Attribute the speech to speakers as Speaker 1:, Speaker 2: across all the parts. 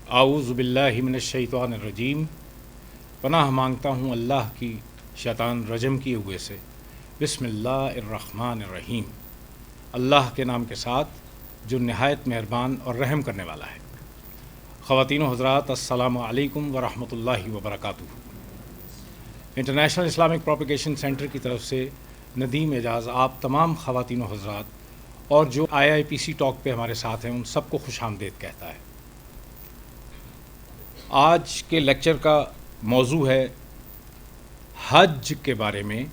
Speaker 1: اعوذ باللہ من الشیطان الرجیم۔ پناہ مانگتا ہوں اللہ کی شیطان رجم کیے ہوئے سے۔ بسم اللہ الرحمن الرحیم۔ اللہ کے نام کے ساتھ جو نہایت مہربان اور رحم کرنے والا ہے۔ خواتین و حضرات، السلام علیکم ورحمۃ اللہ وبرکاتہ۔ انٹرنیشنل اسلامک پروپیگیشن سینٹر کی طرف سے ندیم اعجاز آپ تمام خواتین و حضرات اور جو IIPC ٹاک پہ ہمارے ساتھ ہیں ان سب کو خوش آمدید کہتا ہے۔ آج کے لیکچر کا موضوع ہے حج کے بارے میں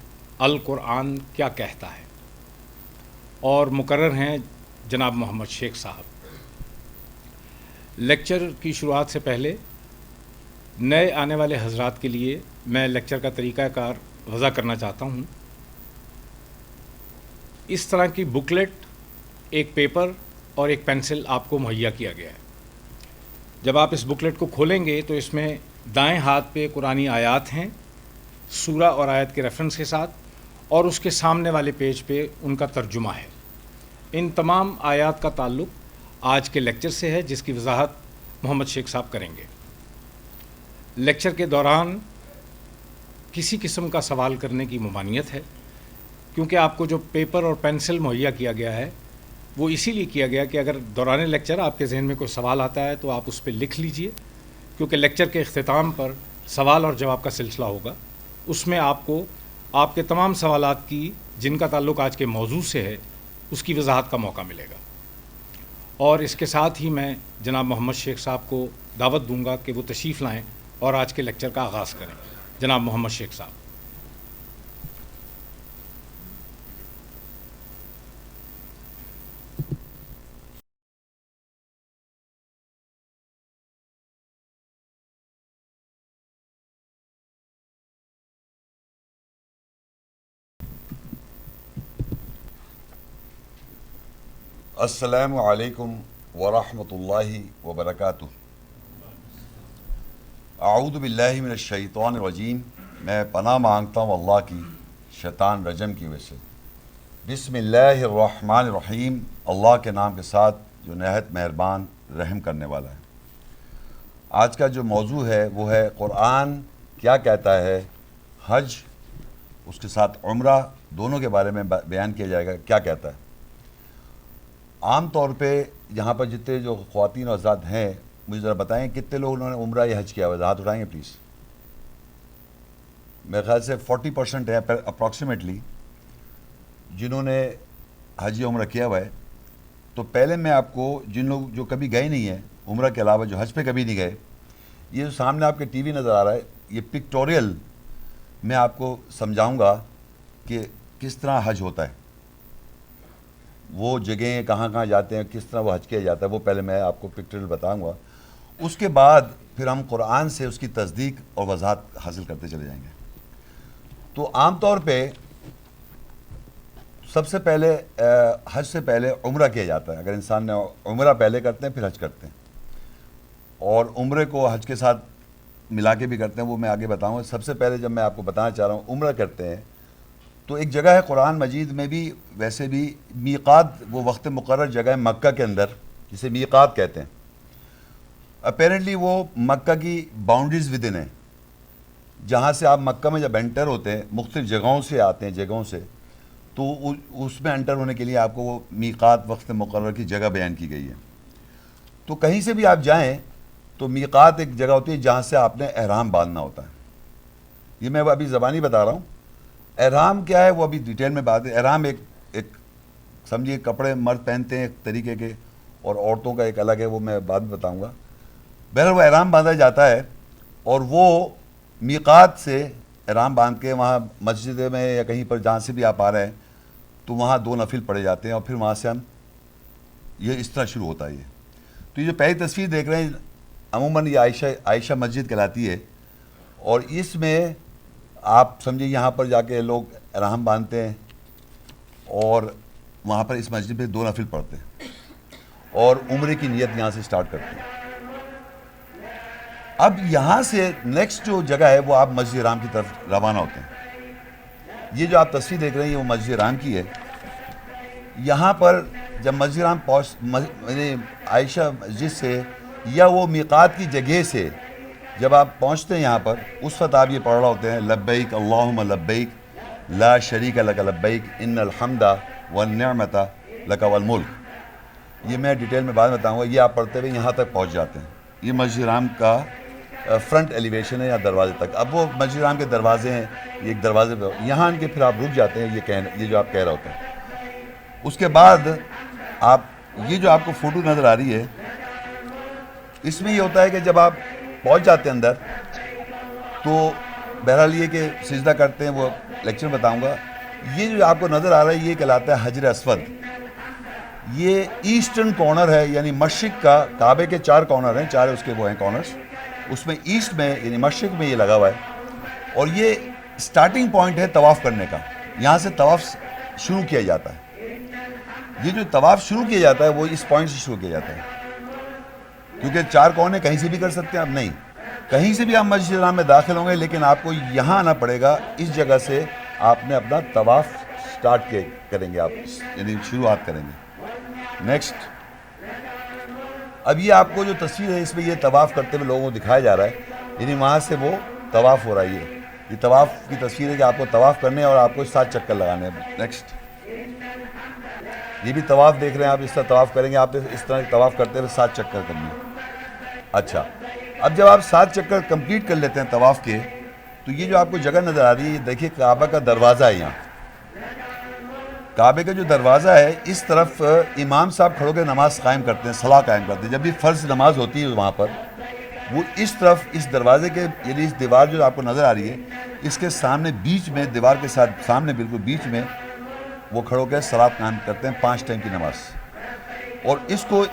Speaker 1: القرآن کیا کہتا ہے، اور مقرر ہیں جناب محمد شیخ صاحب۔ لیکچر کی شروعات سے پہلے نئے آنے والے حضرات کے لیے میں لیکچر کا طریقہ کار وضع کرنا چاہتا ہوں۔ اس طرح کی بکلیٹ، ایک پیپر اور ایک پینسل آپ کو مہیا کیا گیا ہے۔ جب آپ اس بکلیٹ کو کھولیں گے تو اس میں دائیں ہاتھ پہ قرآنی آیات ہیں سورہ اور آیت کے ریفرنس کے ساتھ، اور اس کے سامنے والے پیج پہ ان کا ترجمہ ہے۔ ان تمام آیات کا تعلق آج کے لیکچر سے ہے، جس کی وضاحت محمد شیخ صاحب کریں گے۔ لیکچر کے دوران کسی قسم کا سوال کرنے کی ممانعت ہے، کیونکہ آپ کو جو پیپر اور پینسل مہیا کیا گیا ہے وہ اسی لیے کیا گیا کہ اگر دوران لیکچر آپ کے ذہن میں کوئی سوال آتا ہے تو آپ اس پہ لکھ لیجئے، کیونکہ لیکچر کے اختتام پر سوال اور جواب کا سلسلہ ہوگا۔ اس میں آپ کو آپ کے تمام سوالات کی جن کا تعلق آج کے موضوع سے ہے اس کی وضاحت کا موقع ملے گا۔ اور اس کے ساتھ ہی میں جناب محمد شیخ صاحب کو دعوت دوں گا کہ وہ تشریف لائیں اور آج کے لیکچر کا آغاز کریں۔ جناب محمد شیخ صاحب۔
Speaker 2: السلام علیکم ورحمۃ اللہ وبرکاتہ۔ اعوذ باللہ من الشیطان الرجیم۔ میں پناہ مانگتا ہوں اللہ کی شیطان رجم کی وجہ سے۔ بسم اللہ الرحمن الرحیم۔ اللہ کے نام کے ساتھ جو نہایت مہربان رحم کرنے والا ہے۔ آج کا جو موضوع ہے وہ ہے قرآن کیا کہتا ہے، حج اس کے ساتھ عمرہ دونوں کے بارے میں بیان کیا جائے گا کیا کہتا ہے۔ عام طور پہ یہاں پر جتنے جو خواتین اور حضرات ہیں مجھے ذرا بتائیں کتنے لوگوں نے عمرہ یا حج کیا ہوا ہے، ہاتھ اٹھائیں گے پلیز۔ میرے خیال سے 40% ہے اپروکسیمیٹلی جنہوں نے حج یا عمرہ کیا ہوا ہے۔ تو پہلے میں آپ کو جن لوگ جو کبھی گئے نہیں ہیں عمرہ کے علاوہ، جو حج پہ کبھی نہیں گئے، یہ جو سامنے آپ کے ٹی وی نظر آ رہا ہے یہ پکٹوریل میں آپ کو سمجھاؤں گا کہ کس طرح حج ہوتا ہے، وہ جگہیں کہاں کہاں جاتے ہیں، کس طرح وہ حج کیا جاتا ہے، وہ پہلے میں آپ کو پکٹوریل بتاؤں گا۔ اس کے بعد پھر ہم قرآن سے اس کی تصدیق اور وضاحت حاصل کرتے چلے جائیں گے۔ تو عام طور پہ سب سے پہلے حج سے پہلے عمرہ کیا جاتا ہے۔ اگر انسان نے عمرہ پہلے کرتے ہیں پھر حج کرتے ہیں، اور عمرے کو حج کے ساتھ ملا کے بھی کرتے ہیں، وہ میں آگے بتاؤں گا۔ سب سے پہلے جب میں آپ کو بتانا چاہ رہا ہوں عمرہ کرتے ہیں تو ایک جگہ ہے قرآن مجید میں بھی، ویسے بھی میقات، وہ وقت مقرر جگہ ہے مکہ کے اندر جسے میقات کہتے ہیں۔ اپیرنٹلی وہ مکہ کی باؤنڈریز ودن ہیں، جہاں سے آپ مکہ میں جب انٹر ہوتے ہیں مختلف جگہوں سے آتے ہیں، جگہوں سے، تو اس میں انٹر ہونے کے لیے آپ کو وہ میقات وقت مقرر کی جگہ بیان کی گئی ہے۔ تو کہیں سے بھی آپ جائیں تو میقات ایک جگہ ہوتی ہے جہاں سے آپ نے احرام باندھنا ہوتا ہے۔ یہ میں ابھی زبانی بتا رہا ہوں۔ احرام کیا ہے وہ ابھی ڈیٹیل میں بات ہے۔ احرام ایک سمجھیے کپڑے مرد پہنتے ہیں ایک طریقے کے، اور عورتوں کا ایک الگ ہے، وہ میں بعد میں بتاؤں گا۔ بہرحال وہ احرام باندھا جاتا ہے، اور وہ میقات سے احرام باندھ کے وہاں مسجد میں یا کہیں پر جہاں سے بھی آپ آ رہے ہیں تو وہاں 2 نفل پڑھے جاتے ہیں، اور پھر وہاں سے ہم یہ اس طرح شروع ہوتا ہے۔ تو یہ جو پہلی تصویر دیکھ رہے ہیں عموماً یہ عائشہ مسجد کہلاتی ہے، اور اس میں آپ سمجھیں یہاں پر جا کے لوگ احرام باندھتے ہیں اور وہاں پر اس مسجد پہ 2 نفل پڑھتے ہیں، اور عمرے کی نیت یہاں سے سٹارٹ کرتے ہیں۔ اب یہاں سے نیکسٹ جو جگہ ہے وہ آپ مسجد حرام کی طرف روانہ ہوتے ہیں۔ یہ جو آپ تصویر دیکھ رہے ہیں یہ وہ مسجد حرام کی ہے۔ یہاں پر جب مسجد حرام عائشہ مسجد سے یا وہ میقات کی جگہ سے جب آپ پہنچتے ہیں یہاں پر اس وقت آپ یہ پڑھ رہے ہوتے ہیں لبیک اللہم لبیک لا شریک لک لبیک ان الحمد والنعمت لک والملک. یہ میں ڈیٹیل میں بعد میں بتاؤں گا. یہ آپ پڑھتے ہوئے یہاں تک پہنچ جاتے ہیں. یہ مسجد حرام کا فرنٹ ایلیویشن ہے یا دروازے تک. اب وہ مسجد حرام کے دروازے ہیں, یہ ایک دروازے پہ یہاں ان کے پھر آپ رک جاتے ہیں. یہ جو آپ کہہ رہے ہوتے ہیں. اس کے بعد آپ یہ جو آپ کو فوٹو نظر آ رہی ہے اس میں یہ ہوتا ہے کہ جب آپ پہنچ جاتے ہیں اندر تو بہرحال یہ کہ سجدہ کرتے ہیں, وہ لیکچر میں بتاؤں گا. یہ جو آپ کو نظر آ رہا ہے یہ کہلاتا ہے حجر اسود. یہ ایسٹرن کارنر ہے, یعنی مشرق کا کعبے کے 4 کارنر ہیں, 4 اس کے وہ ہیں کارنرز. اس میں ایسٹ میں یعنی مشرق میں یہ لگا ہوا ہے اور یہ سٹارٹنگ پوائنٹ ہے طواف کرنے کا. یہاں سے طواف شروع کیا جاتا ہے. یہ جو طواف شروع کیا جاتا ہے وہ اس پوائنٹ سے شروع کیا جاتا ہے, کیونکہ 4 کونے کہیں سے بھی کر سکتے ہیں آپ. نہیں, کہیں سے بھی آپ مسجد حرام میں داخل ہوں گے لیکن آپ کو یہاں آنا پڑے گا. اس جگہ سے آپ نے اپنا طواف سٹارٹ کریں گے, آپ یعنی شروعات کریں گے. نیکسٹ, اب یہ آپ کو جو تصویر ہے اس میں یہ طواف کرتے ہوئے لوگوں کو دکھایا جا رہا ہے, یعنی وہاں سے وہ طواف ہو رہا ہے. یہ طواف کی تصویر ہے کہ آپ کو طواف کرنے ہیں اور آپ کو 7 چکر لگانے ہیں. نیکسٹ, یہ بھی طواف دیکھ رہے ہیں آپ, اس طرح طواف کریں گے. آپ اس طرح طواف کرتے ہوئے 7 چکر کرنے ہیں. اچھا, اب جب آپ 7 چکر کمپلیٹ کر لیتے ہیں طواف کے تو یہ جو آپ کو جگہ نظر آ رہی ہے یہ دیکھیے کعبہ کا دروازہ ہے. یہاں کعبے کا جو دروازہ ہے اس طرف امام صاحب کھڑو کے نماز قائم کرتے ہیں, صلاح قائم کرتے ہیں. جب بھی فرض نماز ہوتی ہے وہاں پر وہ اس طرف اس دروازے کے یعنی اس دیوار جو آپ کو نظر آ رہی ہے اس کے سامنے بیچ میں دیوار کے ساتھ سامنے بالکل بیچ میں وہ کھڑو کے صلاۃ قائم کرتے ہیں 5 ٹائم کی نماز. اور اس کو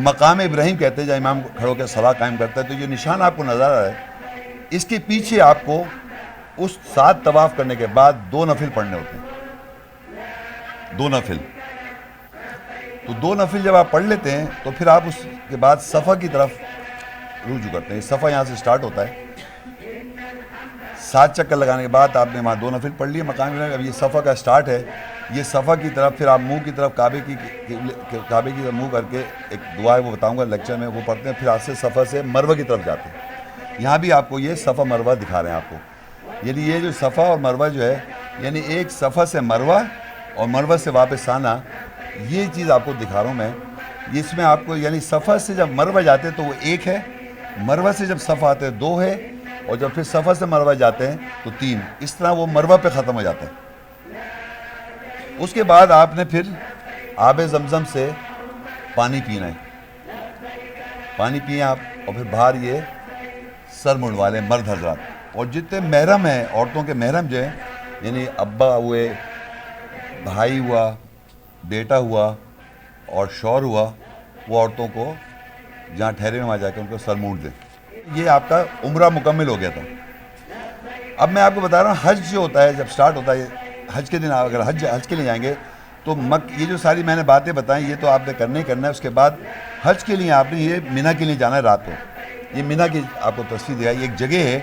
Speaker 2: مقام ابراہیم کہتے ہیں جہاں امام کھڑو کے صلاۃ قائم کرتا ہے. تو یہ نشان آپ کو نظر آ رہا ہے اس کے پیچھے آپ کو اس 7 طواف کرنے کے بعد 2 نفل پڑھنے ہوتے ہیں. 2 نفل. تو 2 نفل جب آپ پڑھ لیتے ہیں تو پھر آپ اس کے بعد صفا کی طرف رجوع کرتے ہیں. صفا یہاں سے سٹارٹ ہوتا ہے. 7 چکر لگانے کے بعد آپ نے وہاں 2 نفل پڑھ لیے مقام ابراہیم. اب یہ صفا کا سٹارٹ ہے. یہ صفا کی طرف پھر آپ منہ کی طرف کعبے کی طرف منہ کر کے ایک دعا ہے وہ بتاؤں گا لیکچر میں, وہ پڑھتے ہیں. پھر آج سے صفا سے مروہ کی طرف جاتے ہیں. یہاں بھی آپ کو یہ صفا مروہ دکھا رہے ہیں آپ کو. یعنی یہ جو صفا اور مروہ جو ہے یعنی ایک صفا سے مروہ اور مروہ سے واپس آنا, یہ چیز آپ کو دکھا رہا ہوں میں. اس میں آپ کو یعنی صفا سے جب مروہ جاتے ہیں تو وہ 1 ہے, مروہ سے جب صفا آتے ہیں 2 ہے, اور جب پھر صفا سے مروہ جاتے ہیں تو 3. اس طرح وہ مروہ پہ ختم ہو جاتا ہے. اس کے بعد آپ نے پھر آب زمزم سے پانی پینا ہے. پانی پئیں آپ, اور پھر باہر یہ سر منڈوا لیں مرد حضرات. اور جتنے محرم ہیں عورتوں کے محرم جو ہیں یعنی ابا ہوئے, بھائی ہوا, بیٹا ہوا اور شوہر ہوا, وہ عورتوں کو جہاں ٹھہرے وہاں جا کے ان کو سر مونڈ دیں. یہ آپ کا عمرہ مکمل ہو گیا تھا. اب میں آپ کو بتا رہا ہوں حج جو ہوتا ہے جب سٹارٹ ہوتا ہے حج کے دن, اگر حج کے لیے جائیں گے تو یہ جو ساری میں نے باتیں بتائیں یہ تو آپ نے کرنا ہی کرنا ہے. اس کے بعد حج کے لیے آپ نے یہ مینا کے لیے جانا ہے رات کو. یہ مینا کی آپ کو تصویر دیا, یہ ایک جگہ ہے,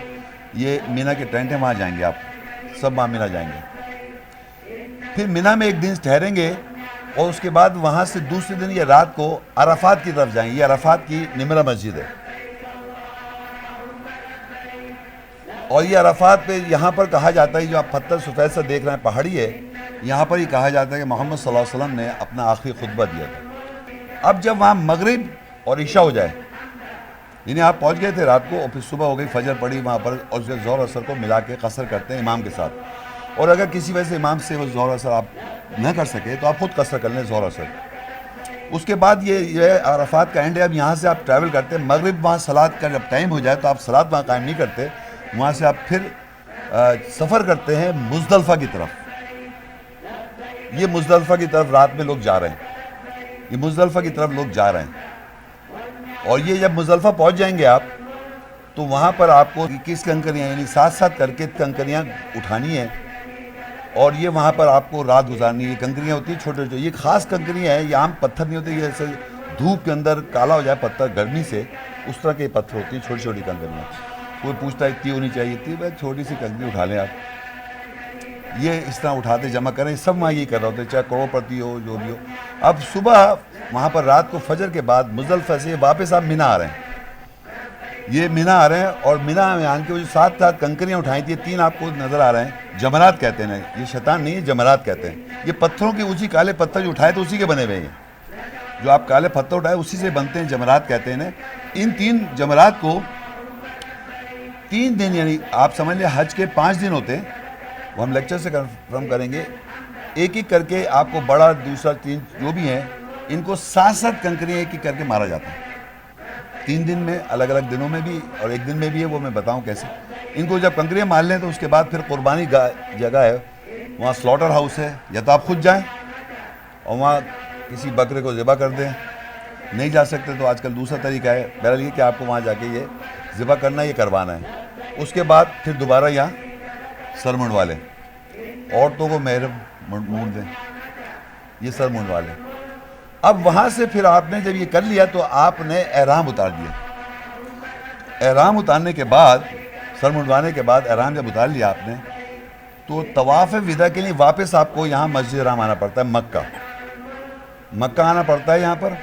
Speaker 2: یہ مینا کے ٹینٹ ہیں, وہاں جائیں گے آپ سب, وہاں مینا جائیں گے. پھر مینا میں ایک دن ٹھہریں گے اور اس کے بعد وہاں سے دوسرے دن یہ رات کو عرفات کی طرف جائیں گے. یہ عرفات کی نمرہ مسجد ہے, اور یہ عرفات پہ یہاں پر کہا جاتا ہے جو آپ پتھر سفید سے دیکھ رہے ہیں پہاڑی ہے, یہاں پر ہی کہا جاتا ہے کہ محمد صلی اللہ علیہ وسلم نے اپنا آخری خطبہ دیا تھا. اب جب وہاں مغرب اور عشاء ہو جائے, یعنی آپ پہنچ گئے تھے رات کو اور پھر صبح ہو گئی, فجر پڑی وہاں پر, اور ظہر اثر کو ملا کے قصر کرتے ہیں امام کے ساتھ. اور اگر کسی وجہ سے امام سے وہ ظہر اثر آپ نہ کر سکے تو آپ خود قصر کر لیں ظہر اثر. اس کے بعد یہ عرفات کا اینڈ ہے. اب یہاں سے آپ ٹریول کرتے ہیں, مغرب وہاں صلاۃ کا جب ٹائم ہو جائے تو آپ صلاۃ وہاں قائم نہیں کرتے, وہاں سے آپ پھر سفر کرتے ہیں مزدلفہ کی طرف. یہ مزدلفہ کی طرف رات میں لوگ جا رہے ہیں, یہ مزدلفہ کی طرف لوگ جا رہے ہیں. اور یہ جب مزدلفہ پہنچ جائیں گے آپ تو وہاں پر آپ کو 21 کنکریاں یعنی 7 کر کے کنکریاں اٹھانی ہیں, اور یہ وہاں پر آپ کو رات گزارنی ہے. یہ کنکریاں ہوتی ہیں چھوٹے چھوٹے, یہ خاص کنکریاں ہیں, یہ عام پتھر نہیں ہوتے, یہ ایسے دھوپ کے اندر کالا ہو جائے پتھر گرمی سے, اس طرح کے پتھر ہوتی ہیں چھوٹی چھوٹی کنکریاں. کوئی پوچھتا ہے اتنی ہونی چاہیے, اتنی بھائی چھوٹی سی کنکری اٹھا لیں آپ. یہ اس طرح اٹھاتے جمع کریں, سب وہاں یہ کر رہے ہوتے ہیں, چاہے کروڑ پتی ہو جو بھی ہو. اب صبح وہاں پر رات کو فجر کے بعد مزدلفہ سے واپس آپ مینا آ رہے ہیں. یہ مینا آ رہے ہیں اور مینا میں آن کے وہ جو 7 کنکریاں اٹھائی تھی, یہ 3 آپ کو نظر آ رہے ہیں, جمرات کہتے ہیں. یہ شیطان نہیں ہے, جمرات کہتے ہیں. یہ پتھروں کے اونچی کالے پتھر جو اٹھائے تھے اسی کے بنے ہوئے ہیں. جو آپ کالے پتھر اٹھائے اسی سے بنتے ہیں, جمرات کہتے ہیں. ان 3 جمرات کو 3 دن, یعنی آپ سمجھ لیں حج کے 5 دن ہوتے ہیں, وہ ہم لیکچر سے کنفرم کریں گے. ایک ایک کر کے آپ کو بڑا دوسرا 3 جو بھی ہیں ان کو 7 کنکریاں ایک ایک کر کے مارا جاتا ہے 3 دن میں, الگ الگ دنوں میں بھی اور ایک دن میں بھی ہے, وہ میں بتاؤں کیسے. ان کو جب کنکریاں مار لیں تو اس کے بعد پھر قربانی جگہ ہے, وہاں سلاٹر ہاؤس ہے, یا تو آپ خود جائیں اور وہاں کسی بکرے کو ذبح کر دیں. نہیں جا سکتے تو آج کل دوسرا طریقہ ہے, بہرحال یہ کہ آپ کو وہاں جا کے یہ ذبح کرنا, یہ کروانا ہے. اس کے بعد پھر دوبارہ یہاں سر منڈوا لیں, عورتوں کو محرم مونڈ دیں, یہ سر منڈوا لیں. اب وہاں سے پھر آپ نے جب یہ کر لیا تو آپ نے احرام اتار دیا. احرام اتارنے کے بعد, سر منڈوانے کے بعد احرام جب اتار لیا آپ نے, تو طواف وداع کے لیے واپس آپ کو یہاں مسجد حرام آنا پڑتا ہے. مکہ آنا پڑتا ہے یہاں پر,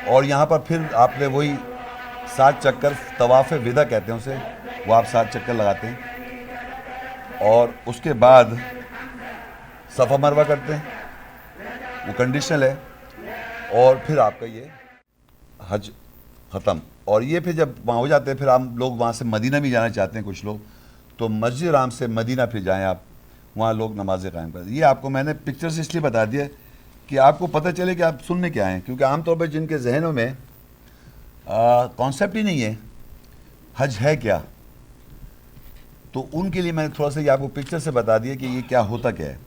Speaker 2: اور یہاں پر پھر آپ نے وہی 7 چکر, طواف وداع کہتے ہیں اسے, وہ آپ 7 چکر لگاتے ہیں. اور اس کے بعد صفا مروہ کرتے ہیں, وہ کنڈیشنل ہے. اور پھر آپ کا یہ حج ختم. اور یہ پھر جب وہاں ہو جاتے ہیں, پھر ہم لوگ وہاں سے مدینہ بھی جانا چاہتے ہیں کچھ لوگ, تو مسجد حرام سے مدینہ پھر جائیں آپ, وہاں لوگ نمازیں قائم کریں. یہ آپ کو میں نے پکچر سے اس لیے بتا دیا کہ آپ کو پتہ چلے کہ آپ سننے کیا ہیں, کیونکہ عام طور پہ جن کے ذہنوں میں کانسیپٹ ہی نہیں ہے حج ہے کیا, تو ان کے لیے میں نے تھوڑا سا یہ آپ کو پکچر سے بتا دیا کہ یہ کیا ہوتا کیا ہے.